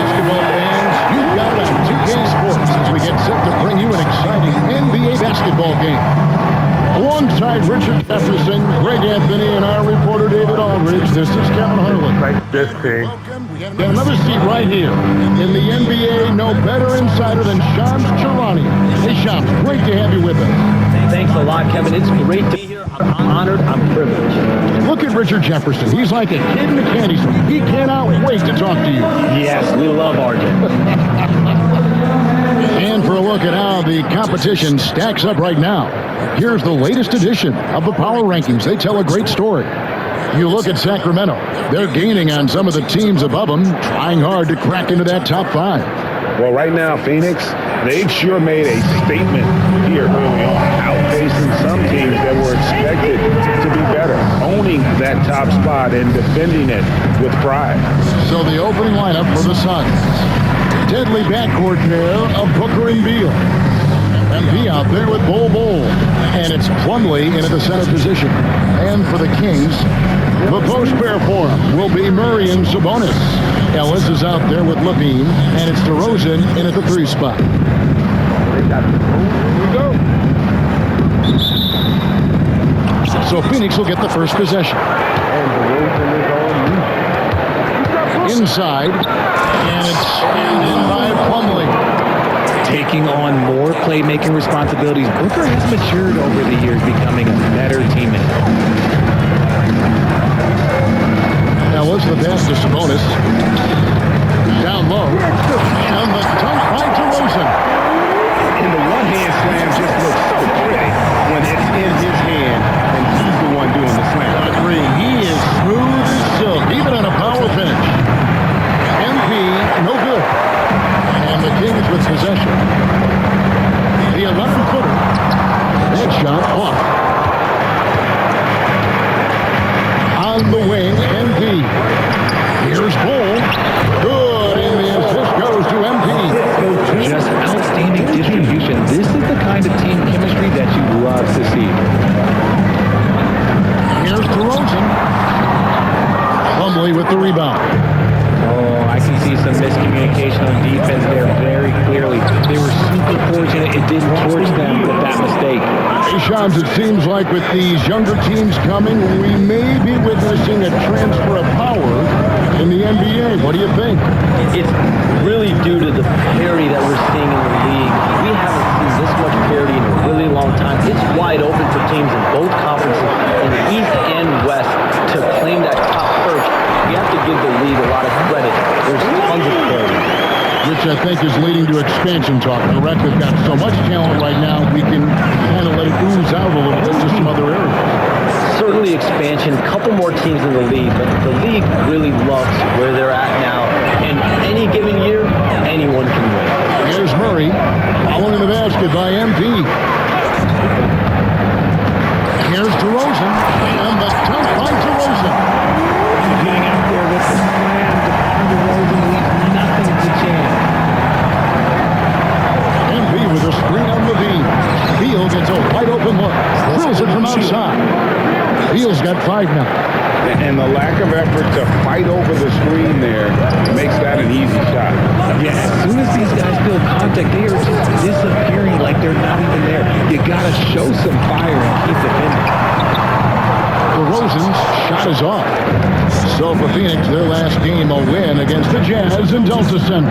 basketball fans, you've got it on 2K Sports as we get set to bring you an exciting NBA basketball game. Alongside Richard Jefferson, Greg Anthony, and our reporter David Aldridge, this is Kevin Harlan. This thing. Got another seat right here in the NBA. No better insider than Shams Charania. Hey, Shams, great to have you with us. Thanks a lot, Kevin. It's great to be here. I'm honored. I'm privileged. Look at Richard Jefferson. He's like a kid in a candy store. He cannot wait to talk to you. Yes, we love RJ. And for a look at how the competition stacks up right now, here's the latest edition of the Power Rankings. They tell a great story. You look at Sacramento. They're gaining on some of the teams above them, trying hard to crack into that top 5. Well, right now, Phoenix, they've sure made a statement here early on, outpacing some teams that were expected to be better, owning that top spot and defending it with pride. So the opening lineup for the Suns. Deadly backcourt pair of Booker and Beal. MP out there with Bol. And it's Plumlee into the center position. And for the Kings, the post pair for him will be Murray and Sabonis. Ellis is out there with Levine, and it's DeRozan in at the 3 spot. Here we go. So Phoenix will get the first possession. Inside, and it's scanned in by Plumlee. Taking on more playmaking responsibilities, Booker has matured over the years, becoming a better teammate. Ellis, the pass to Sabonis. Down low. And the dunk by DeRozan. And the one-hand slam just looks so pretty when it's in his hand and he's the one doing the slam. Agree. He is smooth as silk, even on a power finish. MP, no good. And the Kings with possession. The 11-footer. That shot blocked. On the wing, MP. Here's Bol. Good, and the assist goes to MP. Just outstanding distribution. This is the kind of team chemistry that you love to see. Here's DeRozan. Plumlee with the rebound. Oh, I can see some miscommunication on defense there very clearly. They were super fortunate it didn't torch them with that mistake. Hey, Shams, it seems like with these younger teams coming, we may be witnessing a transfer of power in the NBA. What do you think? It's really due to the parity that we're seeing in the league. We haven't seen this much parity in a really long time. It's wide open for teams in both conferences, in the East and West, to claim that top perch. We have to give the league a lot of credit. There's tons of parity. Which I think is leading to expansion talk. Correct? We've got so much talent right now, we can kind of let it ooze out a little bit to some other areas. Certainly expansion, a couple more teams in the league, but the league really loves where they're at now. And any given year, anyone can win. Here's Murray, following the basket by MP. Here's DeRozan, and the dunk by DeRozan. Getting out there with the slam to DeRozan leaves nothing to chance. MP with a screen on Levine. Beal gets a wide open look. Drills it from outside. Beal's got 5 now. And the lack of effort to fight over the screen there makes that an easy shot. Yeah, as soon as these guys feel contact, they are just disappearing like they're not even there. You gotta show some fire and keep defending. DeRozan's shot is off. So for Phoenix, their last game, a win against the Jazz in Delta Center.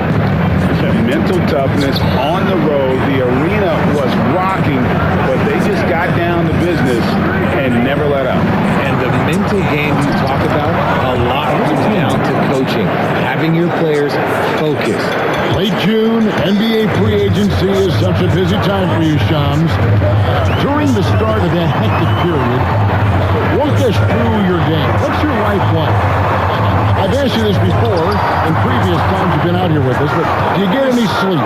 Mental toughness on the road. The arena was rocking, but they just got down to business and never let up. And the mental game you talk about, a lot comes down to coaching, having your players focused. Late June, NBA free agency is such a busy time for you, Shams. During the start of that hectic period, walk us through your game. What's your life like? I've asked you this before in previous times you've been out here with us, but do you get any sleep?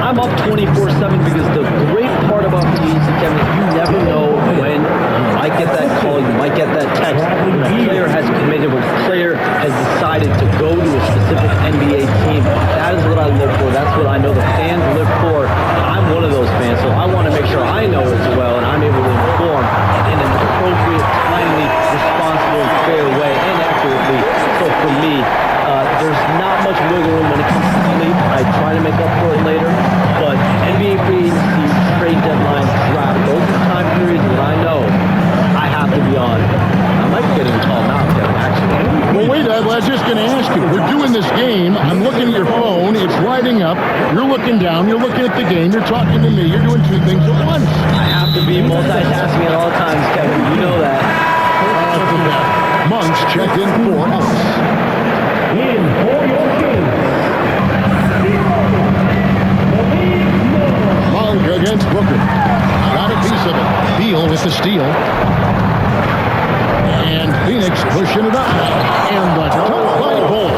I'm up 24/7 because the great part about the season, Kevin, is you never know when you might get that call, you might get that text. When a player has committed, when a player has decided to go to a specific NBA team. That is what I live for. That's what I know the fans live for. I'm one of those fans, so I want to make sure I know as well, and I'm able to inform in an appropriate, timely, responsible, and fair way, and accurately. So for me, there's not much I'm looking at your phone. It's lighting up. You're looking down. You're looking at the game. You're talking to me. You're doing two things at once. I have to be multitasking at all times, Kevin. You know that. Monks checked in for us. Monk against Booker. Got a piece of it. Beal with the steal. And Phoenix pushing it up. And the tough by Bull.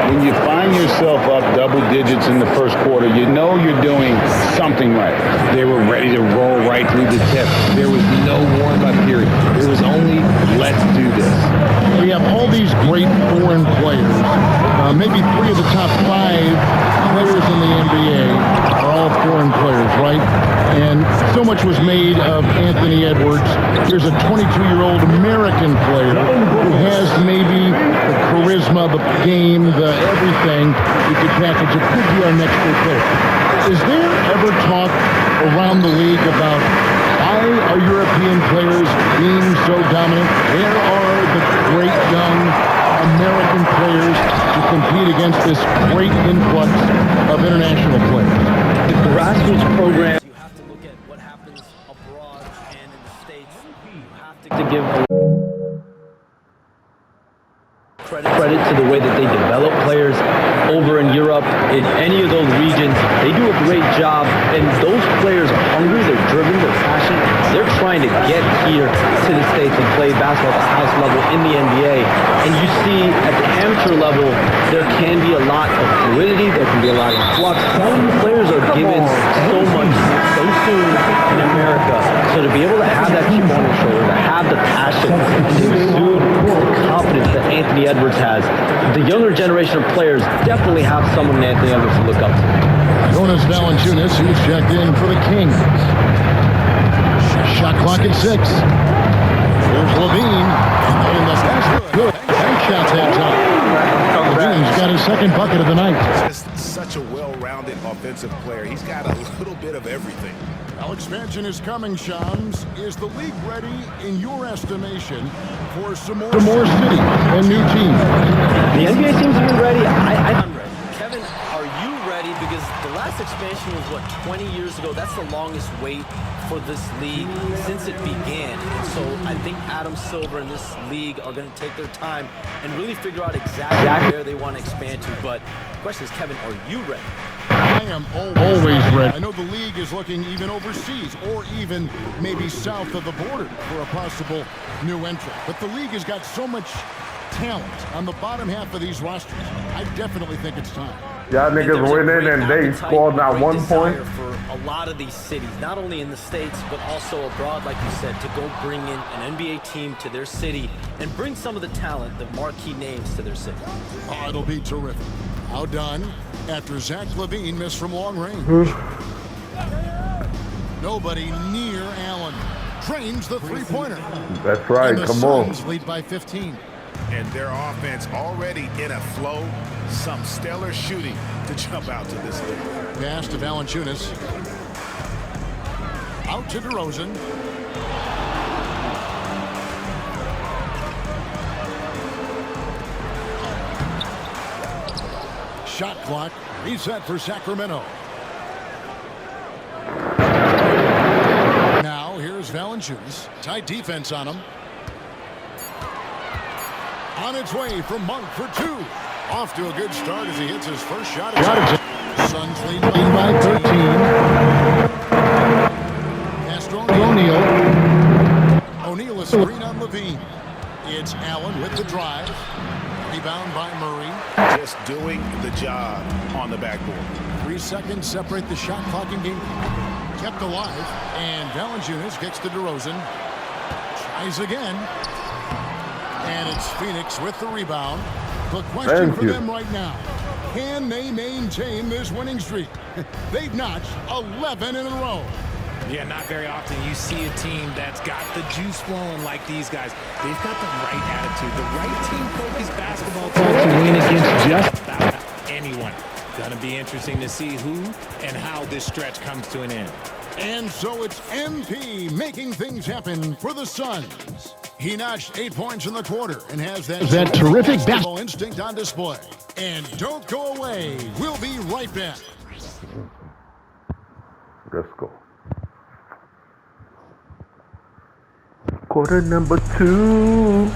When you find yourself up double digits in the first quarter, you know you're doing something right. They were ready to roll right through the tip. There was no warm-up period. There was only, let's do this. We have all these great foreign players. Maybe 3 of the top 5 players in the NBA are all foreign players, right? And so much was made of Anthony Edwards. Here's a 22-year-old American player who has maybe the charisma, the game, the everything you could package. It could be our next great player. Is there ever talk around the league about why are European players being so dominant? Where are the great young American players to compete against this great influx of international players? The grassroots program. You have to look at what happens abroad and in the States. You have to give credit to the way that they develop players over in Europe, in any of those regions. They do a great job, and those players are hungry, they're driven, they're passionate. They're trying to get here to the States and play basketball at the highest level in the NBA. And you see at the amateur level, there can be a lot of fluidity, there can be a lot of flux. Some players are given so much so soon in America. So to be able to have that chip on your shoulder, to have the passion, and to exude the confidence that Anthony Edwards has, the younger generation of players definitely have someone in Anthony Edwards to look up to. Jonas Valanciunas, who's checked in for the Kings. Shot clock at 6. Here's Levine. And the pass good. Bank shots that time. Levine's got his second bucket of the night. Just such a well-rounded offensive player. He's got a little bit of everything. Well, expansion is coming, Shams. Is the league ready, in your estimation, for some more city and new teams? The NBA seems to be ready. I'm ready. Kevin, are you ready? Because the last expansion was, 20 years ago? That's the longest wait for this league since it began. And so I think Adam Silver and this league are going to take their time and really figure out exactly where they want to expand to. But the question is, Kevin, are you ready? I am always ready. I know the league is looking even overseas or even maybe south of the border for a possible new entrant. But the league has got so much talent on the bottom half of these rosters. I definitely think it's time. Y'all niggas winning and they scored not 1 point. For a lot of these cities, not only in the States, but also abroad, like you said, to go bring in an NBA team to their city and bring some of the talent, the marquee names to their city. Oh, it'll be terrific. How done after Zach LaVine missed from long range. Nobody near Allen. Drains the three-pointer. That's right, And the come on. Suns lead by 15. And their offense already in a flow. Some stellar shooting to jump out to this league. Pass to Valanciunas. Out to DeRozan. Shot clock reset for Sacramento. Now here's Valanciunas. Tight defense on him. On its way from Monk for 2. Off to a good start as he hits his first shot. Suns lead by 13. Pass to O'Neal. O'Neal is screen on Levine. It's Allen with the drive. Rebound by Murray. Just doing the job on the backboard. 3 seconds separate the shot clock and game. Kept alive. And Valanciunas gets to DeRozan. Tries again. And it's Phoenix with the rebound. The question for them right now, can they maintain this winning streak? They've notched 11 in a row. Yeah, not very often you see a team that's got the juice flowing like these guys. They've got the right attitude, the right team-focused basketball team To win against just about anyone. Gonna be interesting to see who and how this stretch comes to an end. And so it's MP making things happen for the Suns. He notched 8 points in the quarter and has that terrific basketball instinct on display. And don't go away. We'll be right back. Let's go. Quarter number 2.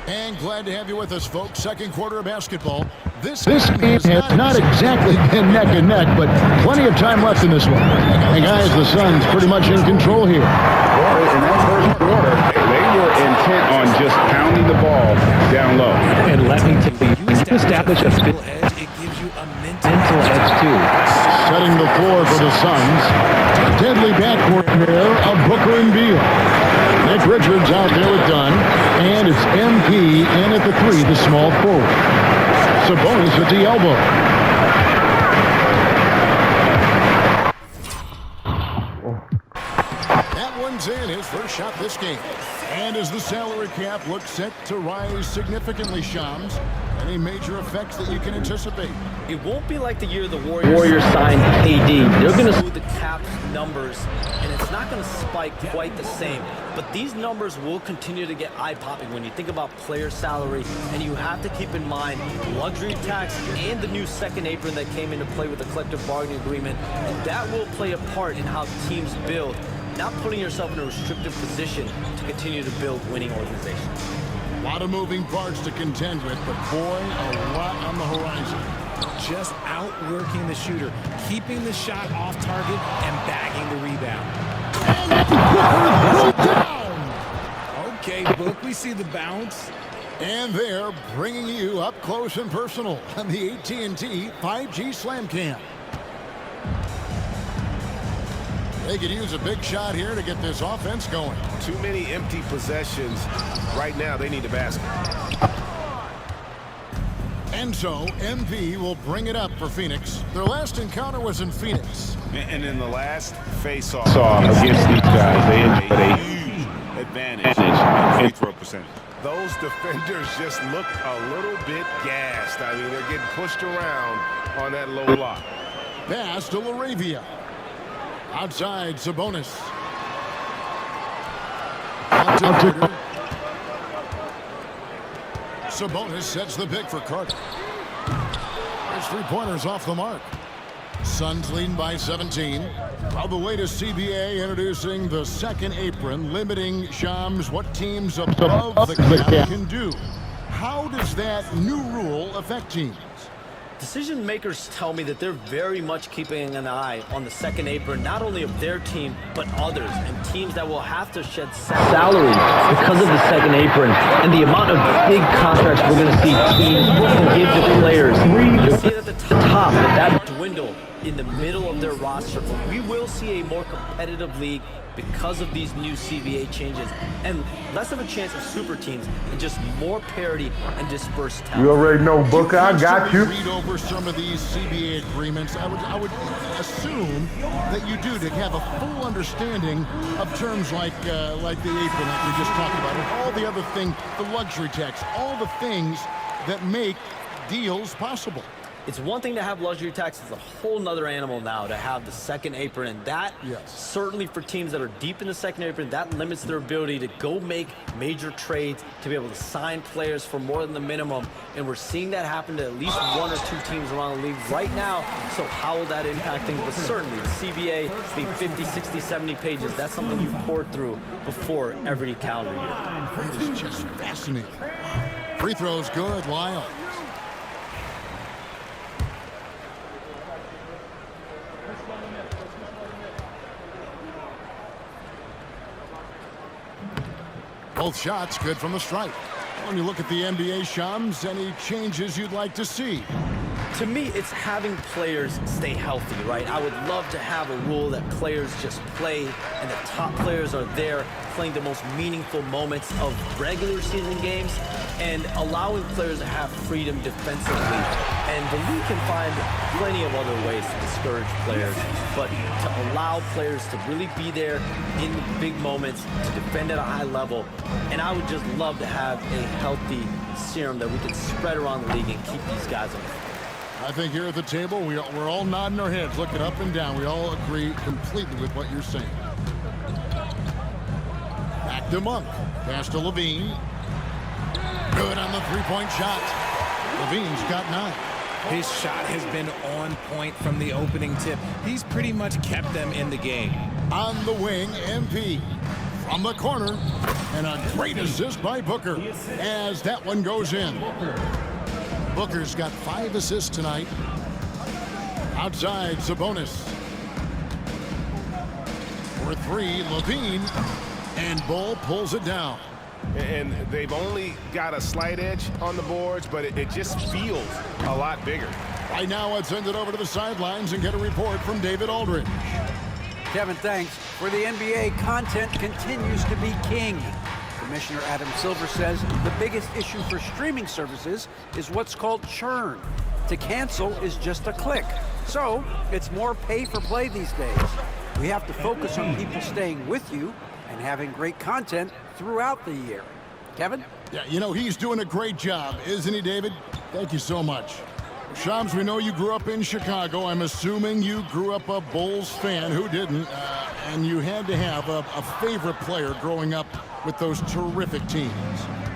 And glad to have you with us, folks. Second quarter of basketball. This game has not exactly been neck and neck, but plenty of time left in this one. And guys, the Suns pretty much in control here. Well, in that first quarter, they were intent on just pounding the ball down low. And let me tell you, you establish a mental edge, it gives you a mental edge too. Setting the floor for the Suns. Deadly backcourt pair of Booker and Beal. Nick Richards out there with Dunn. And it's MP in at the 3, the small forward. Sabonis at the elbow. That one's in, his first shot this game. And as the salary cap looks set to rise significantly, Shams, any major effects that you can anticipate? It won't be like the year the Warriors signed KD. They're going to smooth the cap numbers, and it's not going to spike quite the same. But these numbers will continue to get eye-popping when you think about player salary, and you have to keep in mind luxury tax and the new second apron that came into play with the collective bargaining agreement, and that will play a part in how teams build, not putting yourself in a restrictive position to continue to build winning organizations. A lot of moving parts to contend with, but boy, a lot on the horizon. just outworking the shooter, keeping the shot off target and bagging the rebound. Okay, Book, we see the bounce. And they're bringing you up close and personal on the AT&T 5G Slam Cam. They could use a big shot here to get this offense going. Too many empty possessions. Right now, they need the basket. And so, MV will bring it up for Phoenix. Their last encounter was in Phoenix. And in the last face-off against these guys, they had a huge advantage in free throw percentage. Those defenders just look a little bit gassed. I mean, they're getting pushed around on that low block. Pass to LaRavia. Outside, Sabonis. Out to Carter. Sabonis sets the pick for Carter. His three-pointers off the mark. Suns leading by 17. Well, the latest CBA introducing the second apron, limiting Shams what teams above the cap can do. How does that new rule affect teams? Decision makers tell me that they're very much keeping an eye on the second apron, not only of their team, but others, and teams that will have to shed salary because of the second apron and the amount of big contracts we're going to see teams give to players. You'll see it at the top, but that dwindle in the middle of their roster. But we will see a more competitive league because of these new CBA changes, and less of a chance of super teams and just more parity and dispersed talent. You already know, Booker, I got you. Read over some of these CBA agreements. I would assume that you do to have a full understanding of terms like the apron that we just talked about, and all the other things, the luxury tax, all the things that make deals possible. It's one thing to have luxury tax. It's a whole nother animal now to have the second apron. And that, certainly for teams that are deep in the second apron, that limits their ability to go make major trades, to be able to sign players for more than the minimum. And we're seeing that happen to at least one or two teams around the league right now. So how will that impact things? But certainly the CBA being 50, 60, 70 pages, that's something you pour through before every calendar year. It's just fascinating. Free throws good, Lyle. Both shots good from the stripe. When you look at the NBA, Shams, any changes you'd like to see? To me, it's having players stay healthy, right? I would love to have a rule that players just play and the top players are there playing the most meaningful moments of regular season games and allowing players to have freedom defensively. And the league can find plenty of other ways to discourage players, but to allow players to really be there in big moments, to defend at a high level. And I would just love to have a healthy serum that we can spread around the league and keep these guys on. I think here at the table, we're all nodding our heads, looking up and down. We all agree completely with what you're saying. Back to Monk. Pass to Levine. Good on the three-point shot. Levine's got 9. His shot has been on point from the opening tip. He's pretty much kept them in the game. On the wing, MP from the corner, and a great assist by Booker as that one goes in. Booker's got 5 assists tonight. Outside, Sabonis. For 3, Levine, and Bull pulls it down. And they've only got a slight edge on the boards, but it just feels a lot bigger. Right now, let's send it over to the sidelines and get a report from David Aldridge. Kevin, thanks. For the NBA, content continues to be king. Commissioner Adam Silver says the biggest issue for streaming services is what's called churn. To cancel is just a click. So it's more pay for play these days. We have to focus on people staying with you and having great content throughout the year. Kevin? Yeah, you know, he's doing a great job, isn't he, David? Thank you so much. Shams, we know you grew up in Chicago. I'm assuming you grew up a Bulls fan. Who didn't? And you had to have a favorite player growing up with those terrific teams.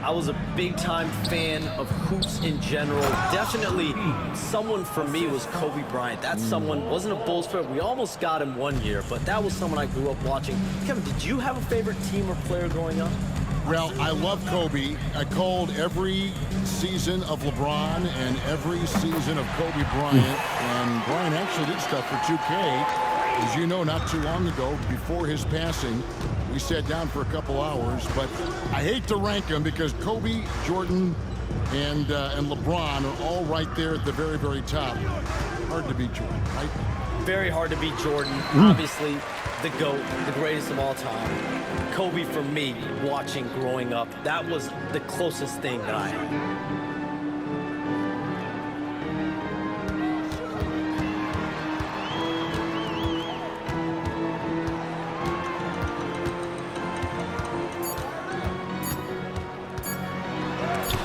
I was a big-time fan of hoops in general. Definitely someone for me was Kobe Bryant. That's someone, wasn't a Bulls fan. We almost got him one year, but that was someone I grew up watching. Kevin, did you have a favorite team or player growing up? Well, I love Kobe. I called every season of LeBron and every season of Kobe Bryant. And Bryant actually did stuff for 2K. As you know, not too long ago, before his passing, we sat down for a couple hours. But I hate to rank them because Kobe, Jordan, and LeBron are all right there at the very, very top. Hard to beat Jordan, right? Very hard to beat Jordan. Obviously, the GOAT, the greatest of all time. Kobe, for me, watching growing up, that was the closest thing that I had.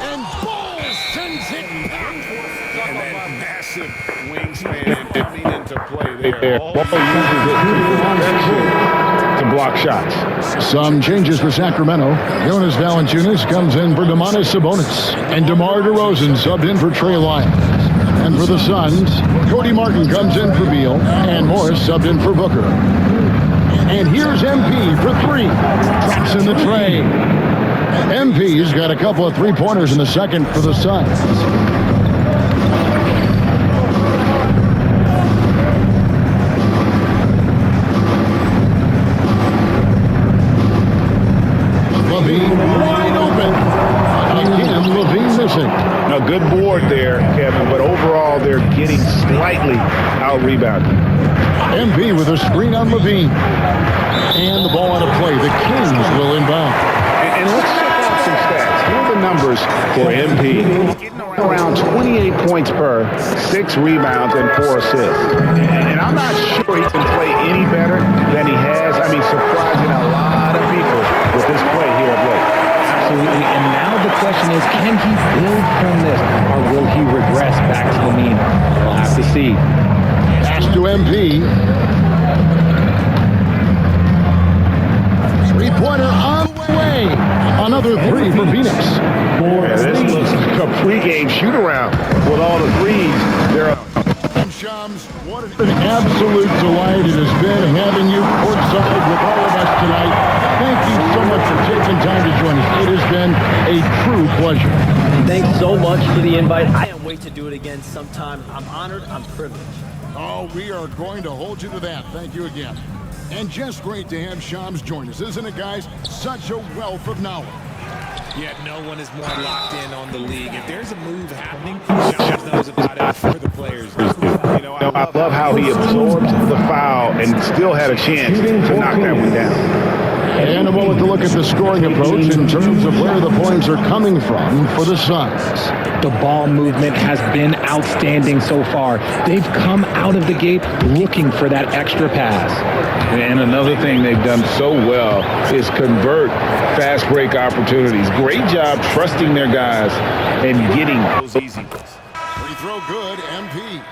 And Bull sends it back. And that massive wingspan coming into play there. Ball uses it to block shots. Some changes for Sacramento. Jonas Valanciunas comes in for Domantas Sabonis. And DeMar DeRozan subbed in for Trey Lyons. And for the Suns, Cody Martin comes in for Beal. And Morris subbed in for Booker. And here's MP for 3. Drops in the tray. MP's got a couple of three-pointers in the second for the Suns. Levine wide open. Again, Levine missing. A good board there, Kevin, but overall they're getting slightly out-rebounded. MP with a screen on Levine. And the ball out of play. The Kings will inbound. And let's check out some stats. Here are the numbers for MP. Around 28 points per, 6 rebounds, and 4 assists. And I'm not sure he can play any better than he has. I mean, surprising a lot of people with this play here of late. Absolutely. And now the question is, can he build from this, or will he regress back to the mean? We'll have to see. Pass to MP. Three-pointer on the way. Another 3 for Phoenix. Yeah, this looks like a pregame shoot-around with all the threes. They're up. And Shams, what an absolute delight it has been having you courtside with all of us tonight. Thank you so much for taking time to join us. It has been a true pleasure. Thanks so much for the invite. I can't wait to do it again sometime. I'm honored. I'm privileged. Oh, we are going to hold you to that. Thank you again. And just great to have Shams join us, isn't it, guys? Such a wealth of knowledge. Yet no one is more locked in on the league. If there's a move happening, Shams knows about it for the players. You know, I love how he absorbed the foul and still had a chance to knock that one down. And a moment to look at the scoring approach in terms of where the points are coming from for the Suns. The ball movement has been outstanding so far. They've come out of the gate looking for that extra pass. And another thing they've done so well is convert fast break opportunities. Great job trusting their guys and getting those easy ones. Free throw good, MP.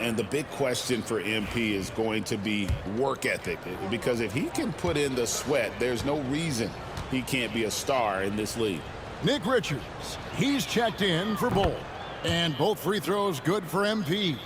And the big question for MP is going to be work ethic, because if he can put in the sweat, there's no reason he can't be a star in this league. Nick Richards, he's checked in for Bull. And both free throws good for MP.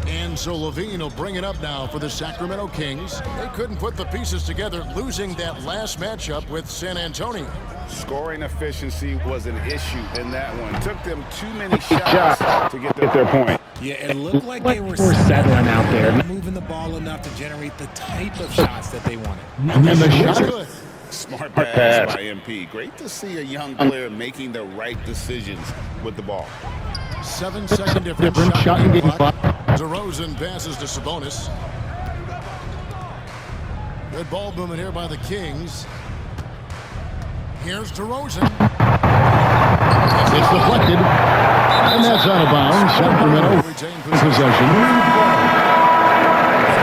And so Levine will bring it up now for the Sacramento Kings. They couldn't put the pieces together, losing that last matchup with San Antonio. Scoring efficiency was an issue in that one. Took them too many shots to get their point. Yeah, it looked like they were settling out there. moving the ball enough to generate the type of shots that they wanted. And the shot's good. Smart pass by MP. Great to see a young player making the right decisions with the ball. 7-second difference. Shot in game clock. DeRozan passes to Sabonis. Good ball movement here by the Kings. Here's DeRozan. It's deflected. And that's out of bounds. Sacramento retains possession.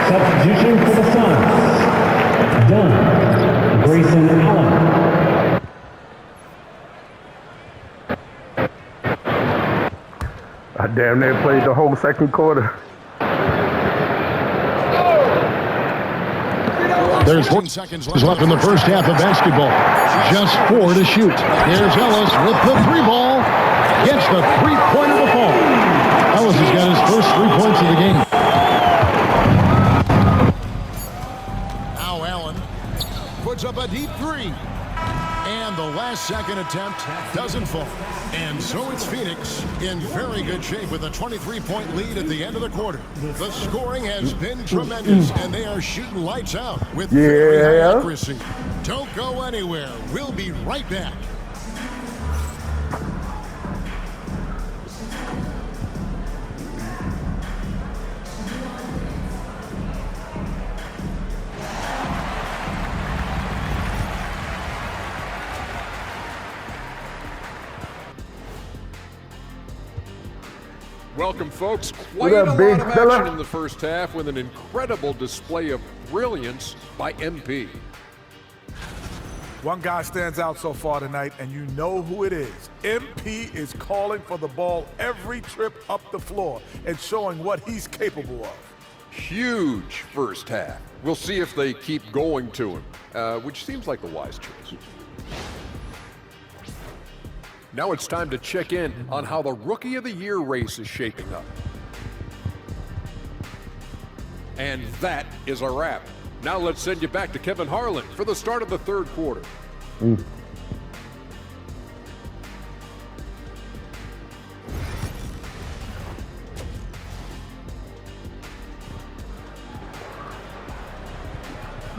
Substitution for the Suns. Done. Grayson Allen. I damn near played the whole second quarter. There's 14 seconds left in the first half of basketball. Just 4 to shoot. Here's Ellis with the 3 ball. Gets the 3-pointer to fall. Ellis has got his first 3 points of the game. Now Allen puts up a deep 3. And the last second attempt doesn't fall. And so it's Phoenix in very good shape with a 23-point lead at the end of the quarter. The scoring has been tremendous, and they are shooting lights out with very high accuracy. Don't go anywhere. We'll be right back. Welcome, folks. Quite a lot of action in the first half with an incredible display of brilliance by MP. One guy stands out so far tonight, and you know who it is. MP is calling for the ball every trip up the floor and showing what he's capable of. Huge first half. We'll see if they keep going to him, which seems like the wise choice. Now it's time to check in on how the Rookie of the Year race is shaping up. And that is a wrap. Now let's send you back to Kevin Harlan for the start of the third quarter.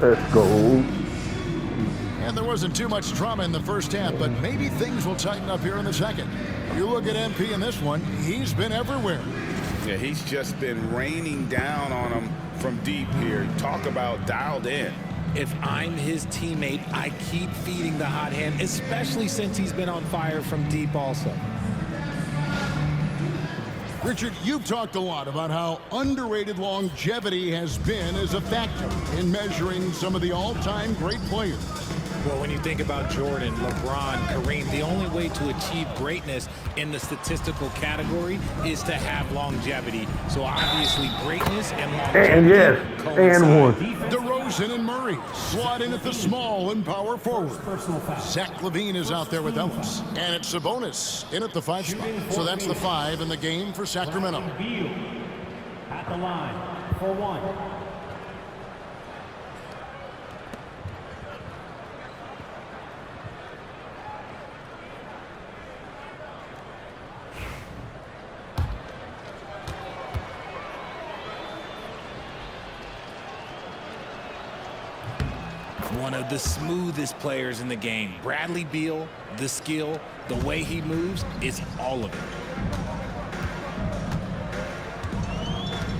Let's go. And there wasn't too much drama in the first half, but maybe things will tighten up here in the second. You look at MP in this one, he's been everywhere. Yeah, he's just been raining down on him from deep here. Talk about dialed in. If I'm his teammate, I keep feeding the hot hand, especially since he's been on fire from deep also. Richard, you've talked a lot about how underrated longevity has been as a factor in measuring some of the all-time great players. Well, when you think about Jordan, LeBron, Kareem, the only way to achieve greatness in the statistical category is to have longevity. So obviously greatness and longevity and one. DeRozan and Murray slot in at the small and power forward. Zach LaVine is out there with Ellis. And it's Sabonis in at the 5 spot. So that's the 5 in the game for Sacramento. At the line for 1. One of the smoothest players in the game. Bradley Beal, the skill, the way he moves, is all of it.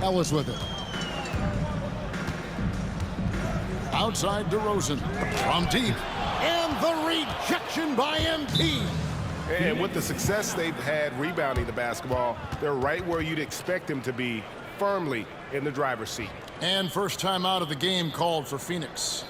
Ellis with it. Outside DeRozan from deep. And the rejection by MP. And with the success they've had rebounding the basketball, they're right where you'd expect them to be, firmly in the driver's seat. And first time out of the game called for Phoenix.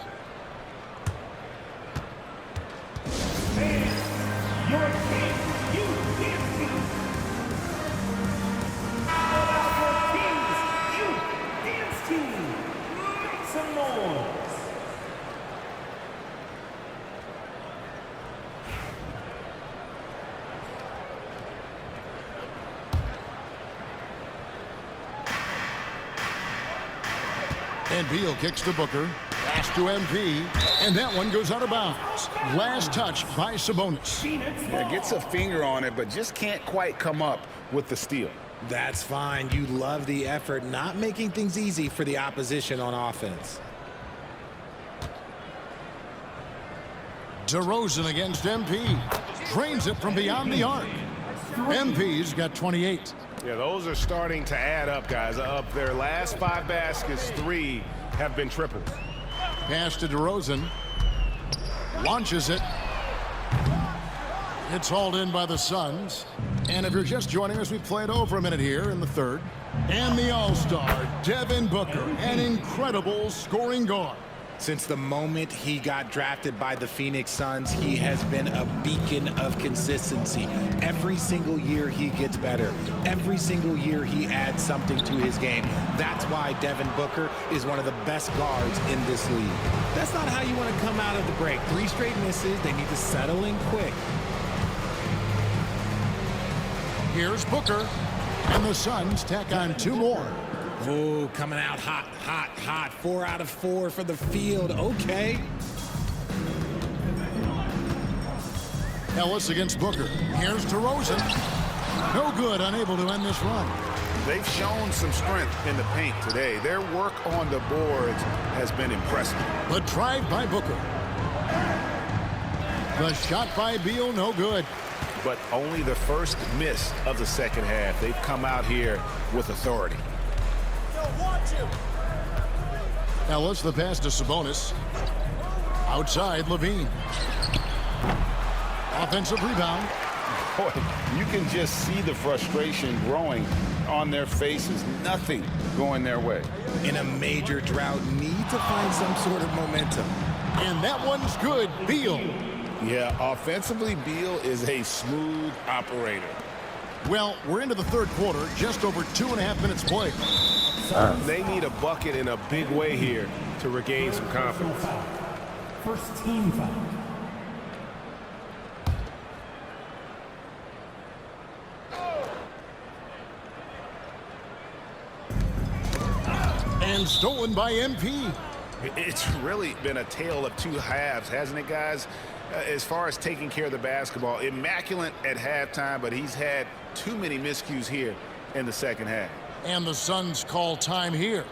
And Beal kicks to Booker. Pass to MP. And that one goes out of bounds. Last touch by Sabonis. Yeah, gets a finger on it, but just can't quite come up with the steal. That's fine. You love the effort, not making things easy for the opposition on offense. DeRozan against MP. Drains it from beyond the arc. MP's got 28. Yeah, those are starting to add up, guys. Up their last 5 baskets, 3 have been tripled. Pass to DeRozan. Launches it. It's hauled in by the Suns. And if you're just joining us, we've played over a minute here in the third. And the All-Star, Devin Booker, an incredible scoring guard. Since the moment he got drafted by the Phoenix Suns, he has been a beacon of consistency. Every single year he gets better. Every single year he adds something to his game. That's why Devin Booker is one of the best guards in this league. That's not how you want to come out of the break. 3 straight misses. They need to settle in quick. Here's Booker. And the Suns tack on 2 more. Ooh, coming out hot, hot, hot. 4 out of 4 for the field. Okay. Ellis against Booker. Here's DeRozan. No good, unable to end this run. They've shown some strength in the paint today. Their work on the boards has been impressive. The drive by Booker. The shot by Beal, no good. But only the first miss of the second half. They've come out here with authority. Ellis, the pass to Sabonis. Outside, Levine. Offensive rebound. Boy, you can just see the frustration growing on their faces. Nothing going their way. In a major drought, need to find some sort of momentum. And that one's good. Beal. Yeah, offensively, Beal is a smooth operator. Well, we're into the third quarter, just over 2.5 minutes played. They need a bucket in a big way here to regain some confidence. First team foul. And stolen by MP. It's really been a tale of 2 halves, hasn't it, guys? As far as taking care of the basketball, immaculate at halftime, but he's had too many miscues here in the second half. And the Suns call time here.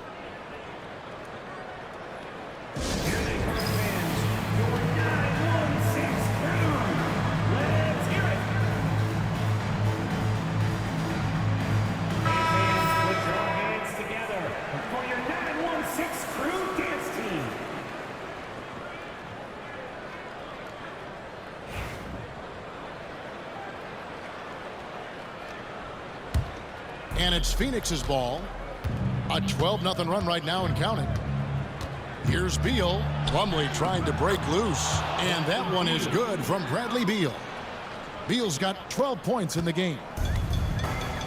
And it's Phoenix's ball. A 12-0 run right now and counting. Here's Beal. Plumlee trying to break loose. And that one is good from Bradley Beal. Beal's got 12 points in the game.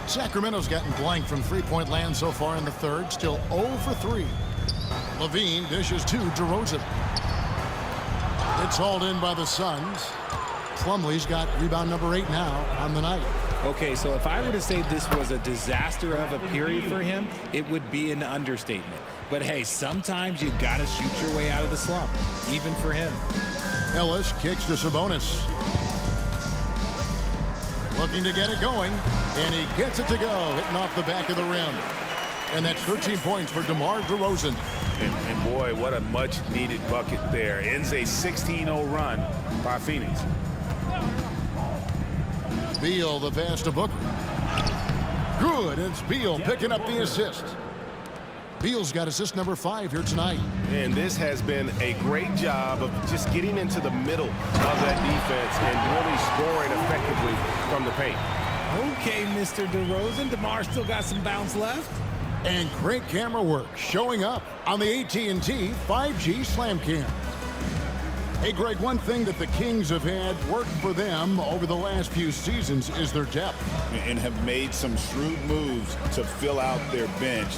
Sacramento's gotten blank from three-point land so far in the third. Still 0 for 3. Levine dishes to DeRozan. It's hauled in by the Suns. Plumlee's got rebound number 8 now on the night. Okay, so if I were to say this was a disaster of a period for him, it would be an understatement. But hey, sometimes you gotta shoot your way out of the slump, even for him. Ellis kicks to Sabonis. Looking to get it going, and he gets it to go, hitting off the back of the rim. And that's 13 points for DeMar DeRozan. And boy, what a much-needed bucket there. Ends a 16-0 run by Phoenix. Beal, the pass to Booker. Good, it's Beal picking up the assist. Beal's got assist number 5 here tonight. And this has been a great job of just getting into the middle of that defense and really scoring effectively from the paint. Okay, Mr. DeRozan, DeMar still got some bounce left. And great camera work showing up on the AT&T 5G Slam Cam. Hey, Greg, one thing that the Kings have had work for them over the last few seasons is their depth. And have made some shrewd moves to fill out their bench.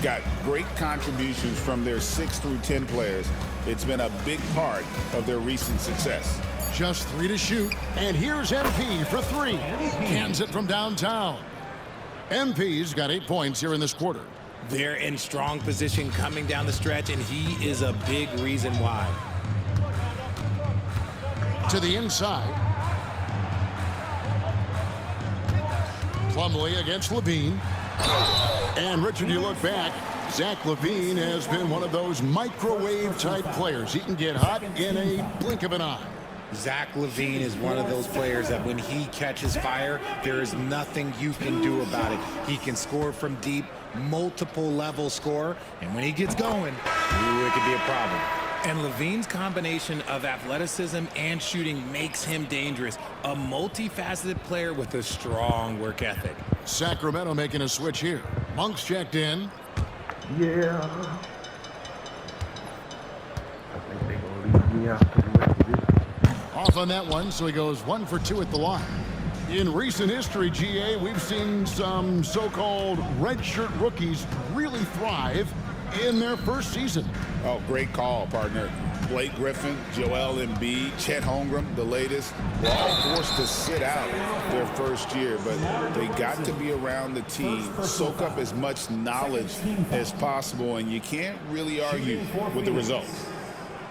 Got great contributions from their 6 through 10 players. It's been a big part of their recent success. Just 3 to shoot, and here's MP for 3. Cans it from downtown. MP's got 8 points here in this quarter. They're in strong position coming down the stretch, and he is a big reason why. To the inside. Plumlee against Levine. And Richard, you look back, Zach LaVine has been one of those microwave-type players. He can get hot in a blink of an eye. Zach LaVine is one of those players that when he catches fire, there is nothing you can do about it. He can score from deep, multiple level score, and when he gets going, ooh, it could be a problem. And LaVine's combination of athleticism and shooting makes him dangerous. A multifaceted player with a strong work ethic. Sacramento making a switch here. Monk's checked in. Yeah. I think they're going to leave me out for the rest of this. Off on that one, so he goes 1 for 2 at the line. In recent history, GA, we've seen some so-called redshirt rookies really thrive in their first season. Oh, great call, partner. Blake Griffin, Joel Embiid, Chet Holmgren, the latest, were all forced to sit out their first year, but they got to be around the team, soak up as much knowledge as possible, and you can't really argue with the results.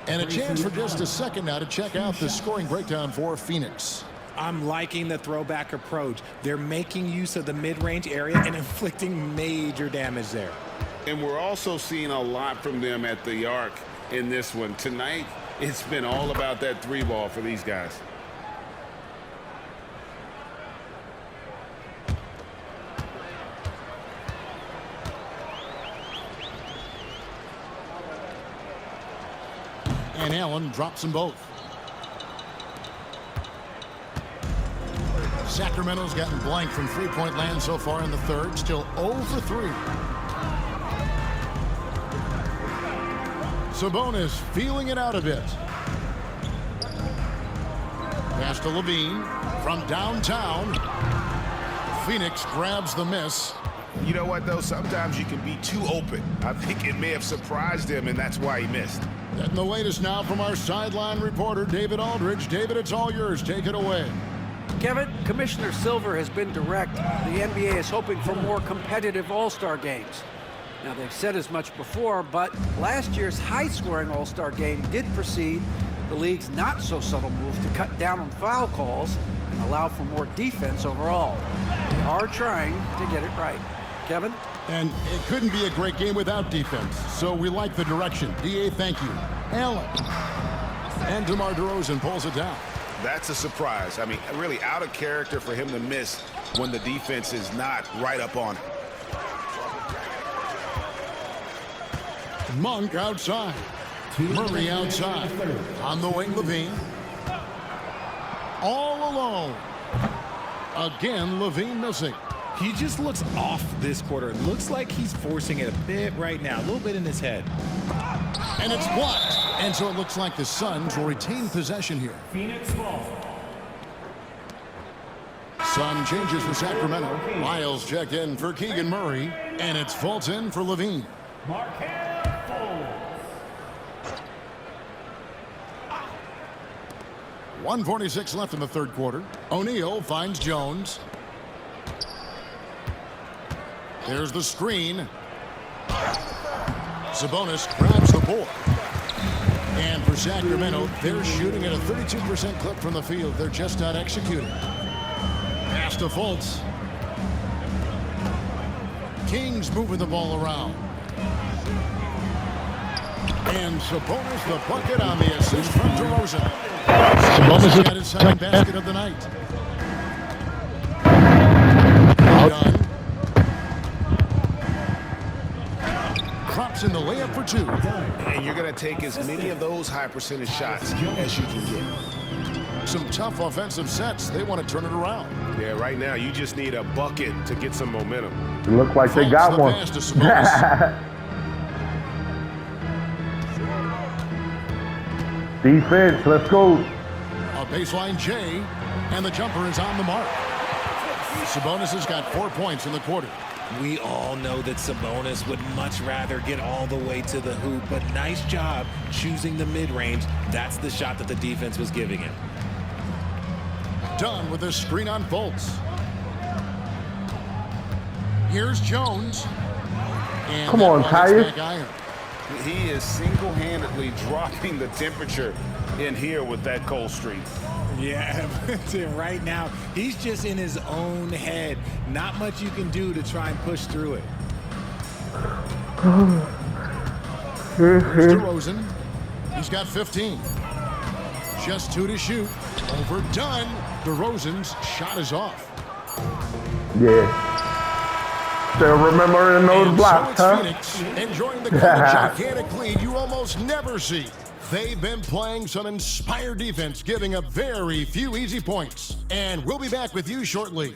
And a chance for just a second now to check out the scoring breakdown for Phoenix. I'm liking the throwback approach. They're making use of the mid-range area and inflicting major damage there. And we're also seeing a lot from them at the arc in this one. Tonight, it's been all about that three ball for these guys. And Allen drops them both. Sacramento's gotten blank from three-point land so far in the third. Still 0 for 3. Sabonis feeling it out a bit. Pass to Levine from downtown. Phoenix grabs the miss. You know what, though? Sometimes you can be too open. I think it may have surprised him, and that's why he missed. And the latest now from our sideline reporter, David Aldridge. David, it's all yours. Take it away. Kevin, Commissioner Silver has been direct. The NBA is hoping for more competitive All-Star games. Now, they've said as much before, but last year's high-scoring All-Star game did precede the league's not-so-subtle move to cut down on foul calls and allow for more defense overall. They are trying to get it right. Kevin? And it couldn't be a great game without defense, so we like the direction. DA, thank you. Allen. And DeMar DeRozan pulls it down. That's a surprise. I mean, really out of character for him to miss when the defense is not right up on him. Monk outside. Murray outside. On the wing, Levine. All alone. Again, Levine missing. He just looks off this quarter. It looks like he's forcing it a bit right now, a little bit in his head. And it's blocked. And so it looks like the Suns will retain possession here. Phoenix ball. Sun changes for Sacramento. Miles checked in for Keegan Murray. And it's Fulton for Levine. Markelle Fultz. 1:46 left in the third quarter. O'Neal finds Jones. There's the screen. Sabonis grabs the board. And for Sacramento, they're shooting at a 32% clip from the field. They're just not executing. Pass to Fultz. Kings moving the ball around. And Sabonis the bucket on the assist from DeRozan. Sabonis got his second basket of the night. Done. Drops in the layup for 2. And you're going to take as many of those high percentage shots as you can get. Some tough offensive sets. They want to turn it around. Yeah, right now you just need a bucket to get some momentum. It looks like they got one. Defense, let's go. A baseline J, and the jumper is on the mark. Sabonis has got 4 points in the quarter. We all know that Sabonis would much rather get all the way to the hoop, but nice job choosing the mid-range. That's the shot that the defense was giving him. Done with the screen on Fultz. Here's Jones. And Come on, Tyus. He is single-handedly dropping the temperature in here with that cold streak. Yeah, right now, he's just in his own head. Not much you can do to try and push through it. Here's DeRozan. He's got 15. Just 2 to shoot. Overdone. DeRozan's shot is off. Yeah. Still remembering those blocks, so huh? Phoenix enjoying the kind of gigantic lead you almost never see. They've been playing some inspired defense, giving up very few easy points. And we'll be back with you shortly.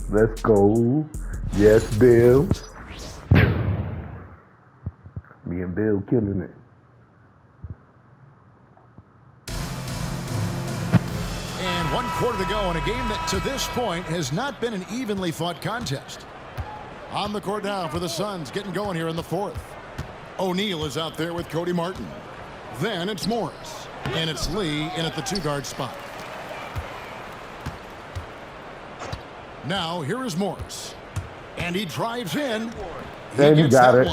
Let's go. Yes, Bill. Me and Bill killing it. And 1 quarter to go in a game that to this point has not been an evenly fought contest. On the court now for the Suns, getting going here in the 4th. O'Neal is out there with Cody Martin. Then it's Morris. And it's Lee in at the 2-guard spot. Now here is Morris. And he drives in. Then he got it.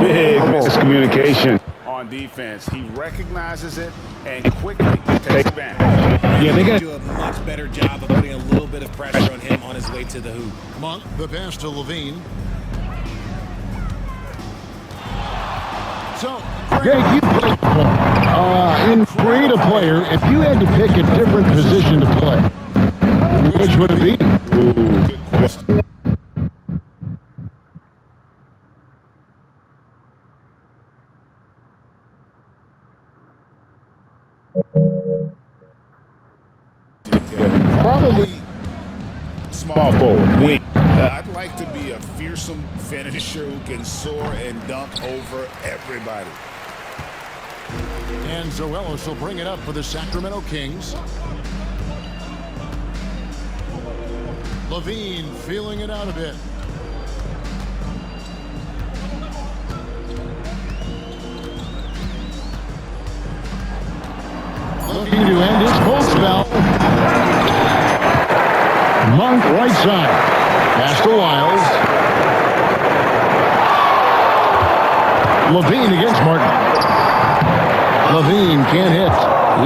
Big miscommunication. On defense, he recognizes it and quickly takes advantage. Yeah, they got to do a much better job of putting a little bit of pressure on him on his way to the hoop. Monk, the pass to Levine. So, Greg, you played in create a player. If you had to pick a different position to play, which would it be? Good question. Probably Small forward. I'd like to be a fearsome finisher who can soar and dunk over everybody. And Zoelos will bring it up for the Sacramento Kings. Levine feeling it out a bit. Looking to end his post spell. Monk right side. Pass to Wiles. Levine against Martin. Levine can't hit.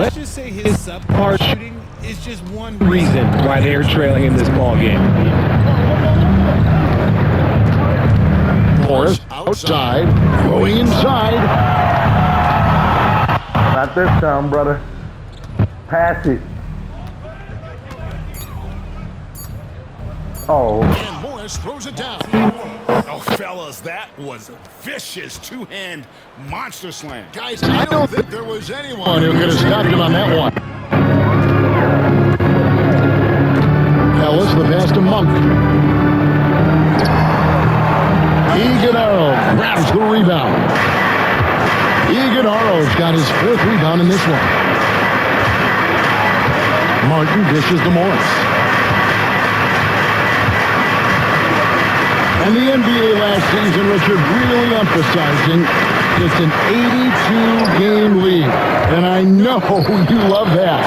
Let's just say his subpar shooting is just one reason why they're trailing in this ball game. Morris outside. Going inside. Not this time, brother. Pass it. Oh. And Morris throws it down. Oh, fellas, that was a vicious two-hand monster slam. Guys, I don't think there was anyone who could have stopped him on that one. Ellis, the pass to Monk. Iguodala grabs the rebound. Iguodala's got his 4th rebound in this one. Martin dishes to Morris. And the NBA last season, Richard, really emphasizing it's an 82-game lead. And I know you love that.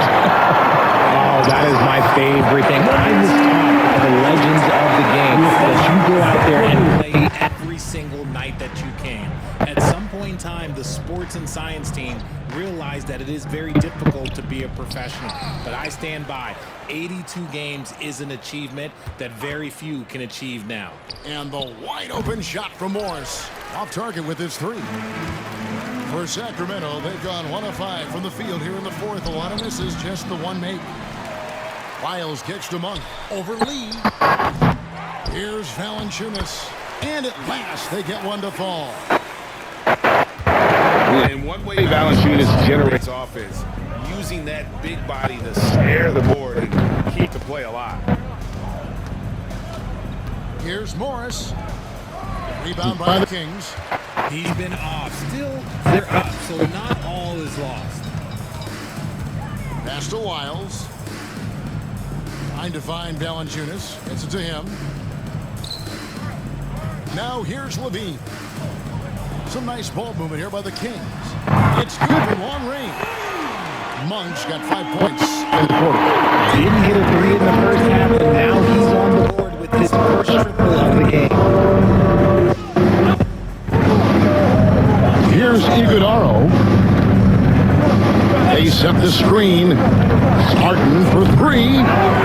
Oh, that is my favorite thing. I was taught by the legends of the game that you go out there and play every single night that you can. At some point in time, the sports and science team realized that it is very difficult to be a professional. But I stand by. 82 games is an achievement that very few can achieve now. And the wide open shot from Morris. Off target with his 3. For Sacramento, they've gone 1 of 5 from the field here in the 4th. A lot of misses, just the 1 made. Wiles kicks to Monk. Over Lee. Here's Valanciunas. And at last, they get one to fall. In one way, Valanciunas generates offense, using that big body to snare the board and keep the play alive. Here's Morris. Rebound by the Kings. He's been off. Still, they're up, so not all is lost. Pass to Wiles. Trying to find Valanciunas. Gets it to him. Now here's Levine. Some nice ball movement here by the Kings. It's good from long range. Monk's got 5 points in the quarter. Didn't hit a three in the first half, and now he's on the board with his first triple of the game. Here's Iguodaro. They set the screen. Martin for three.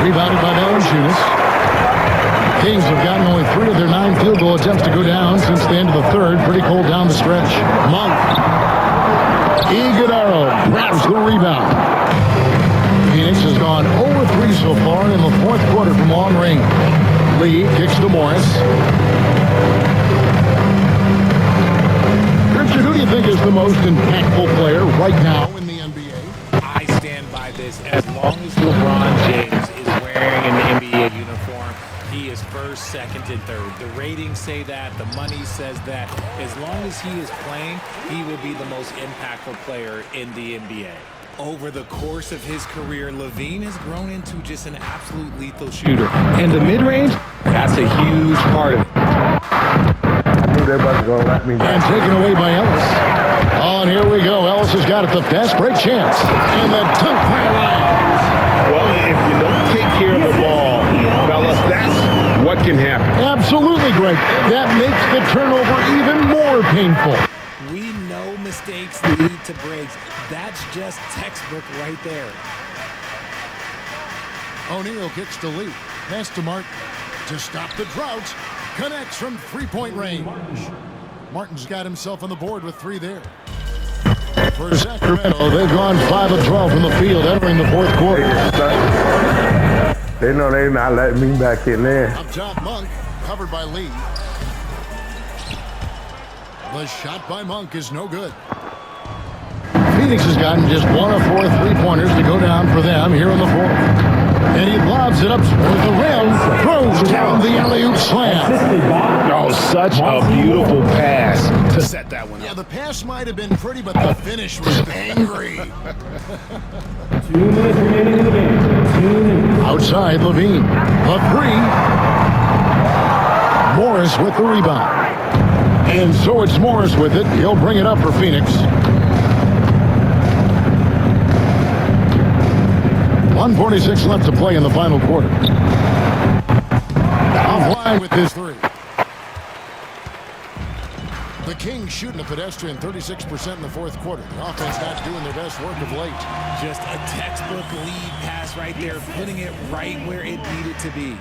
Rebounded by Valanciunas. Kings have gotten only 3 of their 9 field goal attempts to go down since the end of the third. Pretty cold down the stretch. Monk. Iguodaro grabs the rebound. Phoenix has gone 0-3 so far in the fourth quarter from long range. Lee kicks to Morris. Richard, who do you think is the most impactful player right now in the NBA? I stand by this. As long as LeBron James is wearing an NBA uniform, he is first, second, and third. The ratings say that. The money says that. As long as he is playing, he will be the most impactful player in the NBA. Over the course of his career, LaVine has grown into just an absolute lethal shooter. And the mid-range, that's a huge part of it. Everybody's gonna let me down. And taken away by Ellis. Oh, and here we go. Ellis has got it. The fast break chance. And the dunk by Lyons. Well, if you don't take care of the ball, fellas, that's what can happen. Absolutely, Greg. That makes the turnover even more painful. We know mistakes lead to breaks. That's just textbook right there. O'Neal kicks to Lee. Pass to Martin. To stop the drought. Connects from three-point range. Martin's got himself on the board with 3 there. For Sacramento, they've gone 5 of 12 from the field entering the fourth quarter. They know they're not letting me back in there. Up top, Monk, covered by Lee. The shot by Monk is no good. Phoenix has gotten just 1 of 4 three-pointers to go down for them here in the fourth. And he lobs it up with the rim, throws down the alley-oop slam. Oh, such a beautiful pass to set that one up. Yeah, the pass might have been pretty, but the finish was angry. 2 minutes remaining in the game. 2 minutes. Outside, Levine. The 3. Morris with the rebound. And so it's Morris with it. He'll bring it up for Phoenix. 1:46 left to play in the final quarter. Offline with his 3. The Kings shooting a pedestrian 36% in the fourth quarter. The offense not doing their best work of late. Just a textbook lead pass right there, putting it right where it needed to be.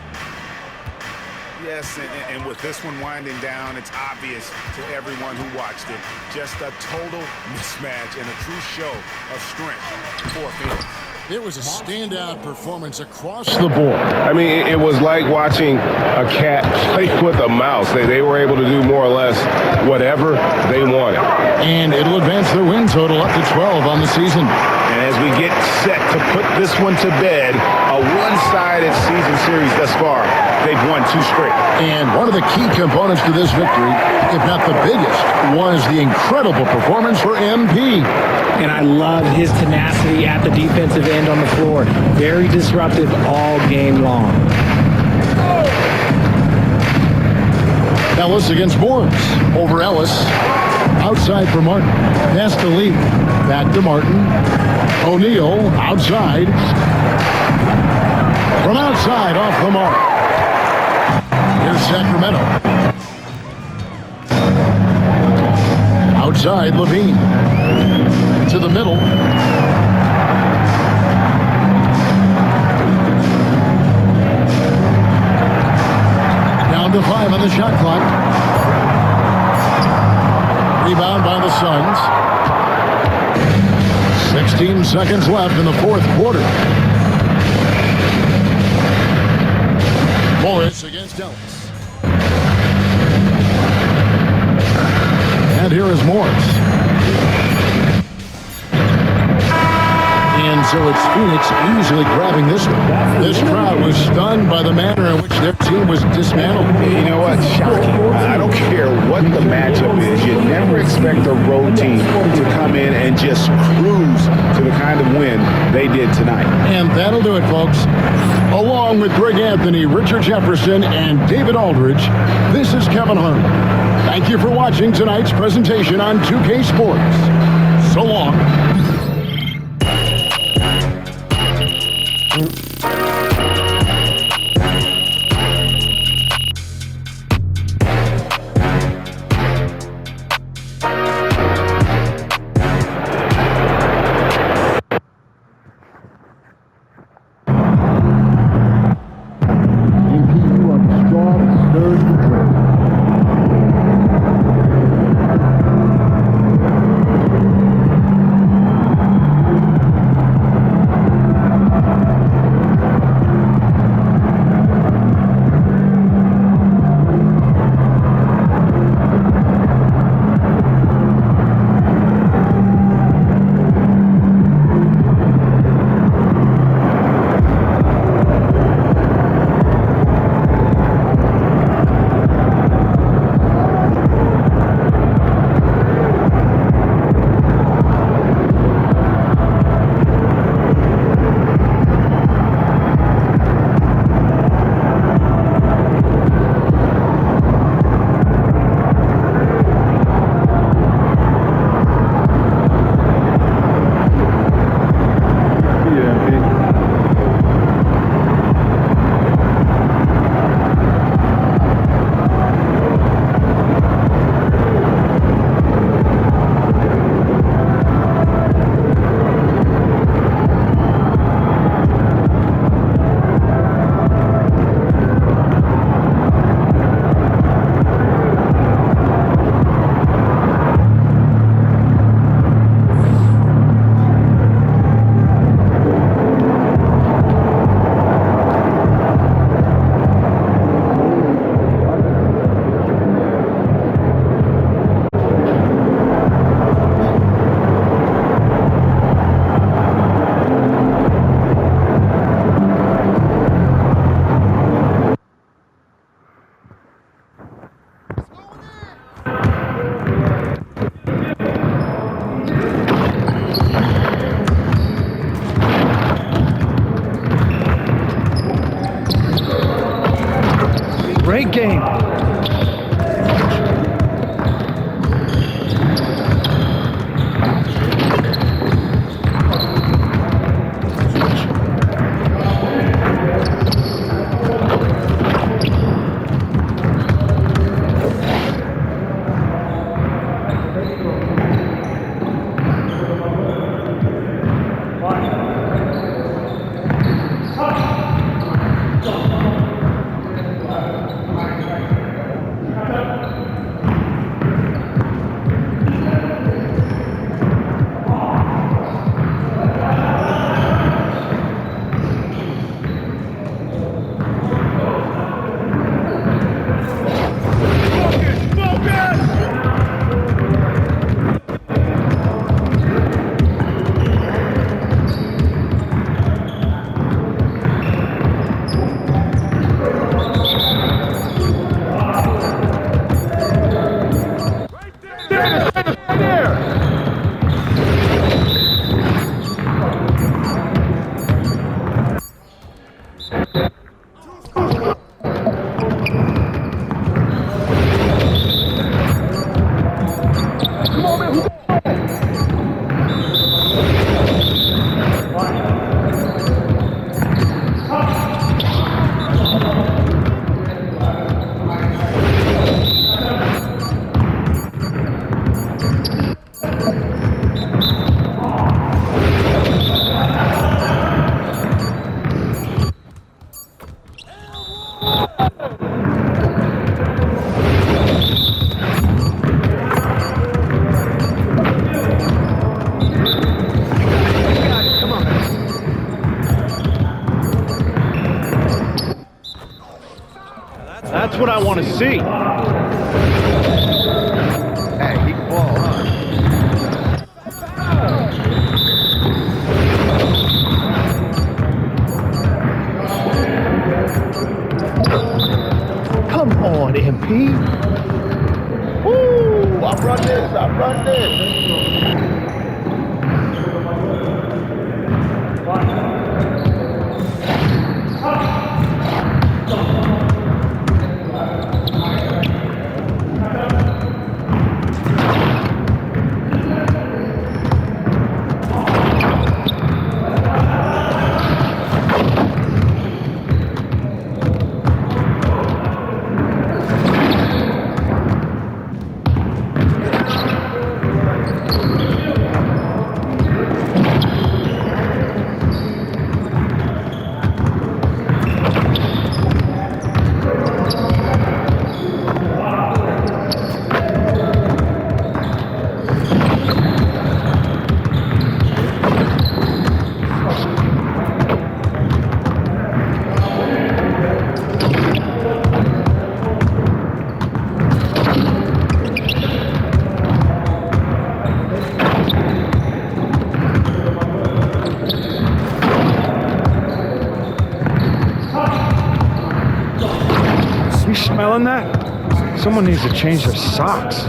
Yes, and with this one winding down, it's obvious to everyone who watched it. Just a total mismatch and a true show of strength for Phoenix. It was a standout performance across the board. I mean, it was like watching a cat play with a mouse. They were able to do more or less whatever they wanted. And it'll advance their win total up to 12 on the season. And as we get set to put this one to bed, a one-sided season series thus far, they've won 2 straight. And one of the key components to this victory, if not the biggest, was the incredible performance for MP. And I love his tenacity at the defensive end on the floor. Very disruptive all game long. Ellis against Morris. Over Ellis. Outside for Martin. Pass to Lee. Back to Martin. O'Neal outside. From outside off the mark. Here's Sacramento. Outside Levine. To the middle. Down to 5 on the shot clock. Rebound by the Suns. 16 seconds left in the fourth quarter. Morris against Ellis. And here is Morris. And so it's Phoenix easily grabbing this one. This crowd was stunned by the manner in which their team was dismantled. You know what? Shocking. I don't care what the matchup is. You never expect a road team to come in and just cruise to the kind of win they did tonight. And that'll do it, folks. Along with Greg Anthony, Richard Jefferson, and David Aldridge, this is Kevin Harlan. Thank you for watching tonight's presentation on 2K Sports. So long. game. That's what I want to see. Hey, he can ball, huh? Come on, MP. Woo! I run this. You smelling that? Someone needs to change their socks.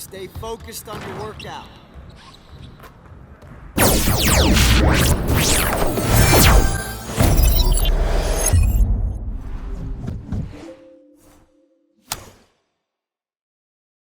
Stay focused on your workout.